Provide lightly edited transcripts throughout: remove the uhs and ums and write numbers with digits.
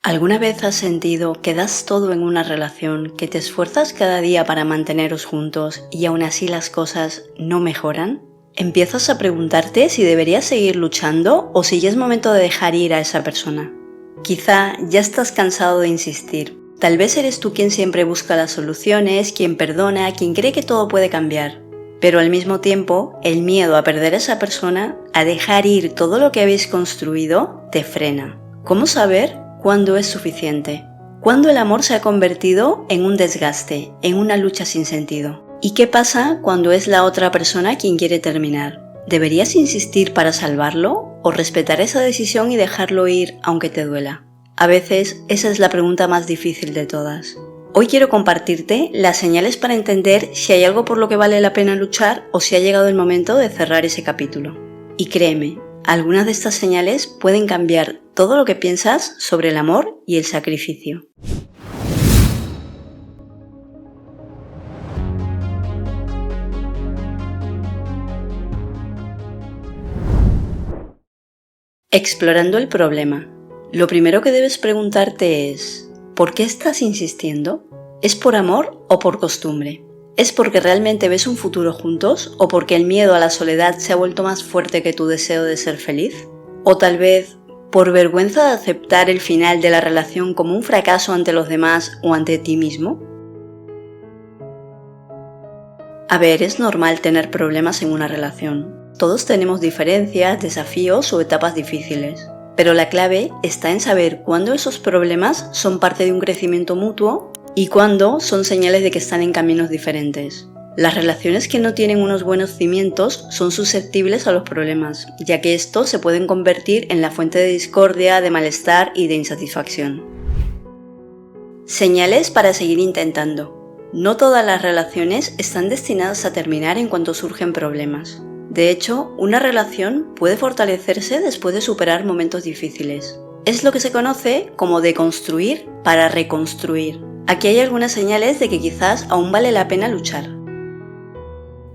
¿Alguna vez has sentido que das todo en una relación, que te esfuerzas cada día para manteneros juntos y aún así las cosas no mejoran? ¿Empiezas a preguntarte si deberías seguir luchando o si ya es momento de dejar ir a esa persona? Quizá ya estás cansado de insistir. Tal vez eres tú quien siempre busca las soluciones, quien perdona, quien cree que todo puede cambiar. Pero al mismo tiempo, el miedo a perder a esa persona, a dejar ir todo lo que habéis construido, te frena. ¿Cómo saber cuándo es suficiente? ¿Cuándo el amor se ha convertido en un desgaste, en una lucha sin sentido? ¿Y qué pasa cuando es la otra persona quien quiere terminar? ¿Deberías insistir para salvarlo o respetar esa decisión y dejarlo ir aunque te duela? A veces esa es la pregunta más difícil de todas. Hoy quiero compartirte las señales para entender si hay algo por lo que vale la pena luchar o si ha llegado el momento de cerrar ese capítulo. Y créeme, algunas de estas señales pueden cambiar todo lo que piensas sobre el amor y el sacrificio. Explorando el problema. Lo primero que debes preguntarte es, ¿por qué estás insistiendo? ¿Es por amor o por costumbre? ¿Es porque realmente ves un futuro juntos o porque el miedo a la soledad se ha vuelto más fuerte que tu deseo de ser feliz? ¿O tal vez por vergüenza de aceptar el final de la relación como un fracaso ante los demás o ante ti mismo? A ver, es normal tener problemas en una relación. Todos tenemos diferencias, desafíos o etapas difíciles. Pero la clave está en saber cuándo esos problemas son parte de un crecimiento mutuo y cuándo son señales de que están en caminos diferentes. Las relaciones que no tienen unos buenos cimientos son susceptibles a los problemas, ya que estos se pueden convertir en la fuente de discordia, de malestar y de insatisfacción. Señales para seguir intentando. No todas las relaciones están destinadas a terminar en cuanto surgen problemas. De hecho, una relación puede fortalecerse después de superar momentos difíciles. Es lo que se conoce como deconstruir para reconstruir. Aquí hay algunas señales de que quizás aún vale la pena luchar.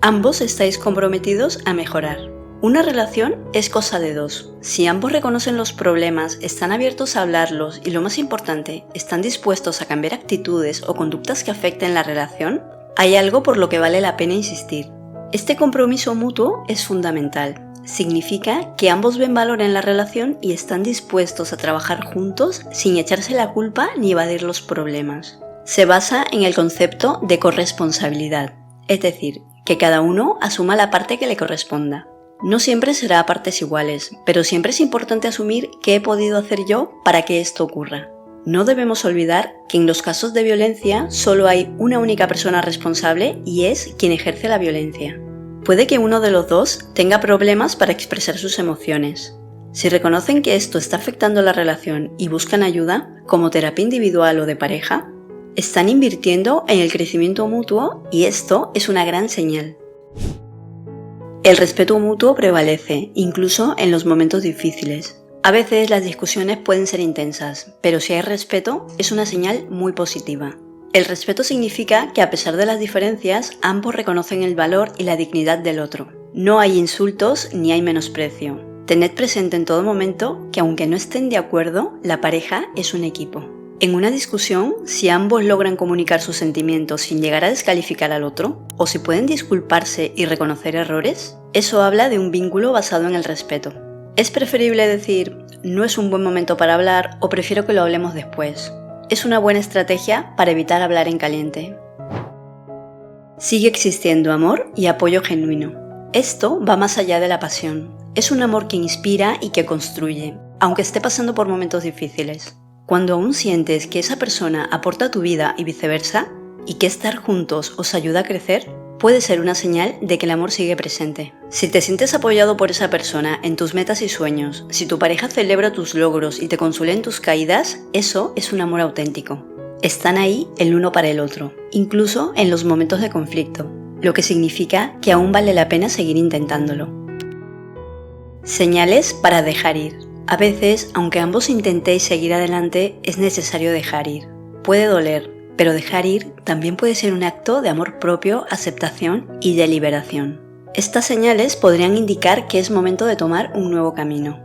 Ambos estáis comprometidos a mejorar. Una relación es cosa de dos. Si ambos reconocen los problemas, están abiertos a hablarlos y, lo más importante, están dispuestos a cambiar actitudes o conductas que afecten la relación, hay algo por lo que vale la pena insistir. Este compromiso mutuo es fundamental. Significa que ambos ven valor en la relación y están dispuestos a trabajar juntos sin echarse la culpa ni evadir los problemas. Se basa en el concepto de corresponsabilidad, es decir, que cada uno asuma la parte que le corresponda. No siempre será a partes iguales, pero siempre es importante asumir qué he podido hacer yo para que esto ocurra. No debemos olvidar que en los casos de violencia solo hay una única persona responsable y es quien ejerce la violencia. Puede que uno de los dos tenga problemas para expresar sus emociones. Si reconocen que esto está afectando la relación y buscan ayuda, como terapia individual o de pareja, están invirtiendo en el crecimiento mutuo y esto es una gran señal. El respeto mutuo prevalece, incluso en los momentos difíciles. A veces las discusiones pueden ser intensas, pero si hay respeto, es una señal muy positiva. El respeto significa que a pesar de las diferencias, ambos reconocen el valor y la dignidad del otro. No hay insultos ni hay menosprecio. Tened presente en todo momento que aunque no estén de acuerdo, la pareja es un equipo. En una discusión, si ambos logran comunicar sus sentimientos sin llegar a descalificar al otro, o si pueden disculparse y reconocer errores, eso habla de un vínculo basado en el respeto. Es preferible decir, no es un buen momento para hablar o prefiero que lo hablemos después. Es una buena estrategia para evitar hablar en caliente. Sigue existiendo amor y apoyo genuino. Esto va más allá de la pasión. Es un amor que inspira y que construye, aunque esté pasando por momentos difíciles. Cuando aún sientes que esa persona aporta a tu vida y viceversa, y que estar juntos os ayuda a crecer, puede ser una señal de que el amor sigue presente. Si te sientes apoyado por esa persona en tus metas y sueños, si tu pareja celebra tus logros y te consuela en tus caídas, eso es un amor auténtico. Están ahí el uno para el otro, incluso en los momentos de conflicto, lo que significa que aún vale la pena seguir intentándolo. Señales para dejar ir. A veces, aunque ambos intentéis seguir adelante, es necesario dejar ir. Puede doler, pero dejar ir también puede ser un acto de amor propio, aceptación y de liberación. Estas señales podrían indicar que es momento de tomar un nuevo camino.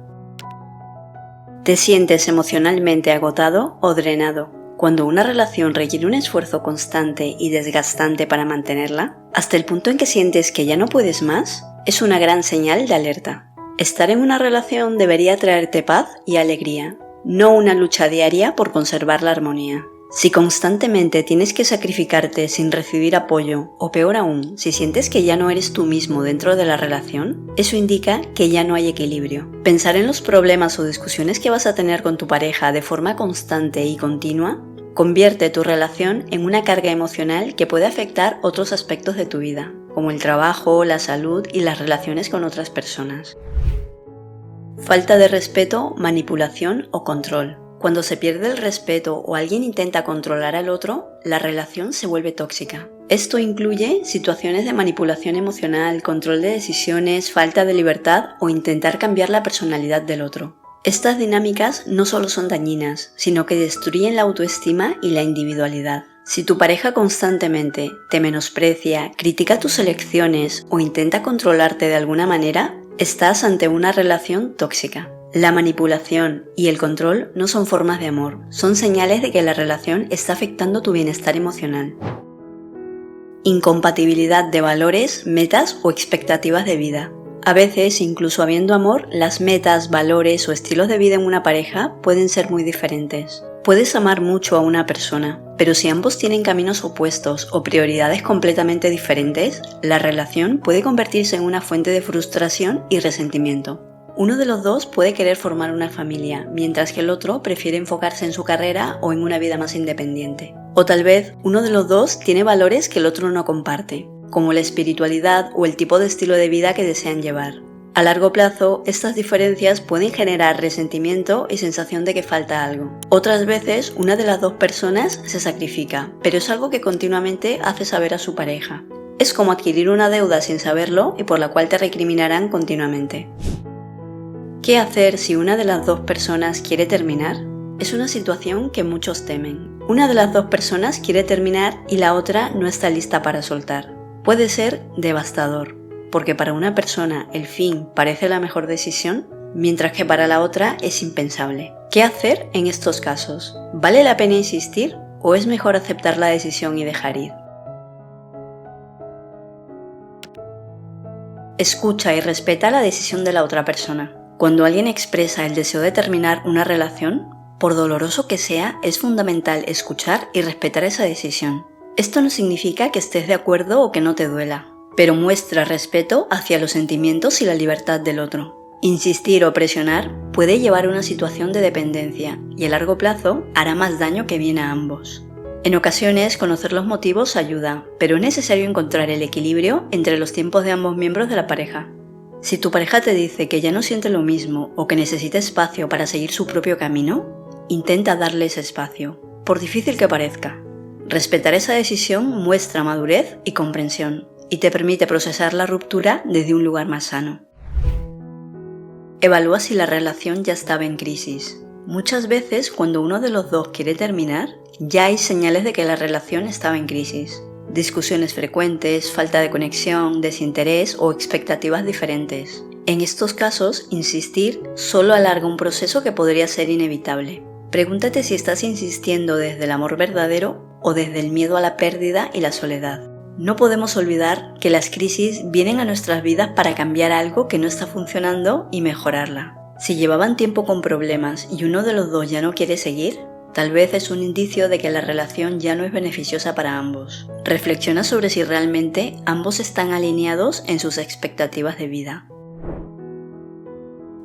Te sientes emocionalmente agotado o drenado. Cuando una relación requiere un esfuerzo constante y desgastante para mantenerla, hasta el punto en que sientes que ya no puedes más, es una gran señal de alerta. Estar en una relación debería traerte paz y alegría, no una lucha diaria por conservar la armonía. Si constantemente tienes que sacrificarte sin recibir apoyo, o peor aún, si sientes que ya no eres tú mismo dentro de la relación, eso indica que ya no hay equilibrio. Pensar en los problemas o discusiones que vas a tener con tu pareja de forma constante y continua convierte tu relación en una carga emocional que puede afectar otros aspectos de tu vida, como el trabajo, la salud y las relaciones con otras personas. Falta de respeto, manipulación o control. Cuando se pierde el respeto o alguien intenta controlar al otro, la relación se vuelve tóxica. Esto incluye situaciones de manipulación emocional, control de decisiones, falta de libertad o intentar cambiar la personalidad del otro. Estas dinámicas no solo son dañinas, sino que destruyen la autoestima y la individualidad. Si tu pareja constantemente te menosprecia, critica tus elecciones o intenta controlarte de alguna manera, estás ante una relación tóxica. La manipulación y el control no son formas de amor, son señales de que la relación está afectando tu bienestar emocional. Incompatibilidad de valores, metas o expectativas de vida. A veces, incluso habiendo amor, las metas, valores o estilos de vida en una pareja pueden ser muy diferentes. Puedes amar mucho a una persona, pero si ambos tienen caminos opuestos o prioridades completamente diferentes, la relación puede convertirse en una fuente de frustración y resentimiento. Uno de los dos puede querer formar una familia, mientras que el otro prefiere enfocarse en su carrera o en una vida más independiente. O tal vez uno de los dos tiene valores que el otro no comparte, como la espiritualidad o el tipo de estilo de vida que desean llevar. A largo plazo, estas diferencias pueden generar resentimiento y sensación de que falta algo. Otras veces, una de las dos personas se sacrifica, pero es algo que continuamente hace saber a su pareja. Es como adquirir una deuda sin saberlo y por la cual te recriminarán continuamente. ¿Qué hacer si una de las dos personas quiere terminar? Es una situación que muchos temen. Una de las dos personas quiere terminar y la otra no está lista para soltar. Puede ser devastador, porque para una persona el fin parece la mejor decisión, mientras que para la otra es impensable. ¿Qué hacer en estos casos? ¿Vale la pena insistir o es mejor aceptar la decisión y dejar ir? Escucha y respeta la decisión de la otra persona. Cuando alguien expresa el deseo de terminar una relación, por doloroso que sea, es fundamental escuchar y respetar esa decisión. Esto no significa que estés de acuerdo o que no te duela, pero muestra respeto hacia los sentimientos y la libertad del otro. Insistir o presionar puede llevar a una situación de dependencia y a largo plazo hará más daño que bien a ambos. En ocasiones, conocer los motivos ayuda, pero es necesario encontrar el equilibrio entre los tiempos de ambos miembros de la pareja. Si tu pareja te dice que ya no siente lo mismo o que necesita espacio para seguir su propio camino, intenta darle ese espacio, por difícil que parezca. Respetar esa decisión muestra madurez y comprensión y te permite procesar la ruptura desde un lugar más sano. Evalúa si la relación ya estaba en crisis. Muchas veces, cuando uno de los dos quiere terminar, ya hay señales de que la relación estaba en crisis. Discusiones frecuentes, falta de conexión, desinterés o expectativas diferentes. En estos casos, insistir solo alarga un proceso que podría ser inevitable. Pregúntate si estás insistiendo desde el amor verdadero o desde el miedo a la pérdida y la soledad. No podemos olvidar que las crisis vienen a nuestras vidas para cambiar algo que no está funcionando y mejorarla. Si llevaban tiempo con problemas y uno de los dos ya no quiere seguir, tal vez es un indicio de que la relación ya no es beneficiosa para ambos. Reflexiona sobre si realmente ambos están alineados en sus expectativas de vida.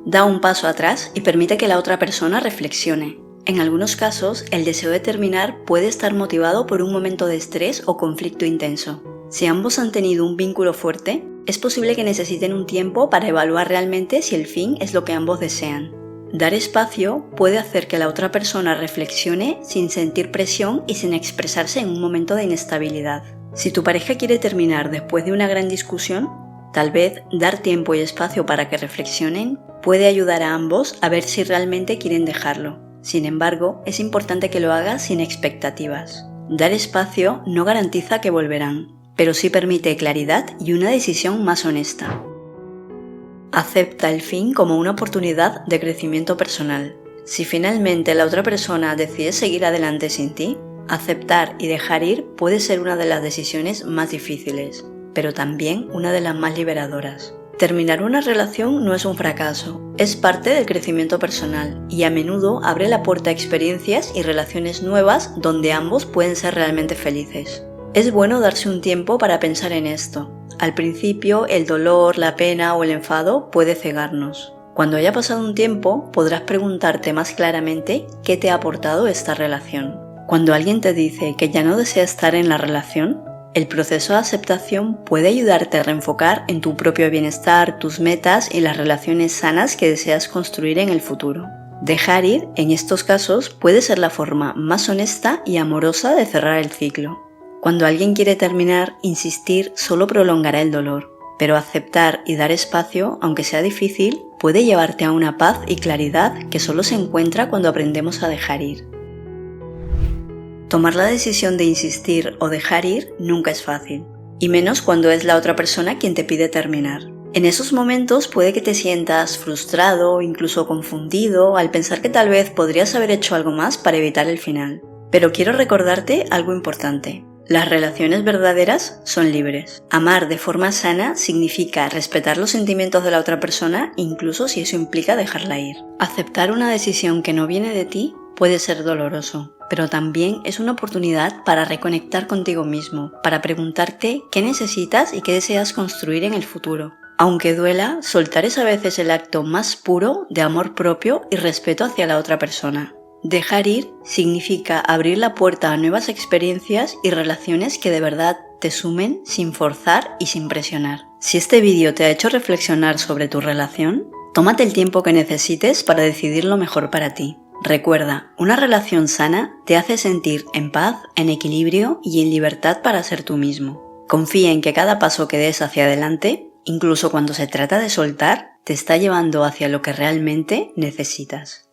Da un paso atrás y permite que la otra persona reflexione. En algunos casos, el deseo de terminar puede estar motivado por un momento de estrés o conflicto intenso. Si ambos han tenido un vínculo fuerte, es posible que necesiten un tiempo para evaluar realmente si el fin es lo que ambos desean. Dar espacio puede hacer que la otra persona reflexione sin sentir presión y sin expresarse en un momento de inestabilidad. Si tu pareja quiere terminar después de una gran discusión, tal vez dar tiempo y espacio para que reflexionen puede ayudar a ambos a ver si realmente quieren dejarlo. Sin embargo, es importante que lo hagas sin expectativas. Dar espacio no garantiza que volverán, pero sí permite claridad y una decisión más honesta. Acepta el fin como una oportunidad de crecimiento personal. Si finalmente la otra persona decide seguir adelante sin ti, aceptar y dejar ir puede ser una de las decisiones más difíciles, pero también una de las más liberadoras. Terminar una relación no es un fracaso, es parte del crecimiento personal y a menudo abre la puerta a experiencias y relaciones nuevas donde ambos pueden ser realmente felices. Es bueno darse un tiempo para pensar en esto. Al principio, el dolor, la pena o el enfado puede cegarnos. Cuando haya pasado un tiempo, podrás preguntarte más claramente qué te ha aportado esta relación. Cuando alguien te dice que ya no desea estar en la relación, el proceso de aceptación puede ayudarte a reenfocar en tu propio bienestar, tus metas y las relaciones sanas que deseas construir en el futuro. Dejar ir, en estos casos, puede ser la forma más honesta y amorosa de cerrar el ciclo. Cuando alguien quiere terminar, insistir solo prolongará el dolor, pero aceptar y dar espacio, aunque sea difícil, puede llevarte a una paz y claridad que solo se encuentra cuando aprendemos a dejar ir. Tomar la decisión de insistir o dejar ir nunca es fácil, y menos cuando es la otra persona quien te pide terminar. En esos momentos puede que te sientas frustrado o incluso confundido al pensar que tal vez podrías haber hecho algo más para evitar el final. Pero quiero recordarte algo importante. Las relaciones verdaderas son libres. Amar de forma sana significa respetar los sentimientos de la otra persona, incluso si eso implica dejarla ir. Aceptar una decisión que no viene de ti puede ser doloroso, pero también es una oportunidad para reconectar contigo mismo, para preguntarte qué necesitas y qué deseas construir en el futuro. Aunque duela, soltar es a veces el acto más puro de amor propio y respeto hacia la otra persona. Dejar ir significa abrir la puerta a nuevas experiencias y relaciones que de verdad te sumen sin forzar y sin presionar. Si este vídeo te ha hecho reflexionar sobre tu relación, tómate el tiempo que necesites para decidir lo mejor para ti. Recuerda, una relación sana te hace sentir en paz, en equilibrio y en libertad para ser tú mismo. Confía en que cada paso que des hacia adelante, incluso cuando se trata de soltar, te está llevando hacia lo que realmente necesitas.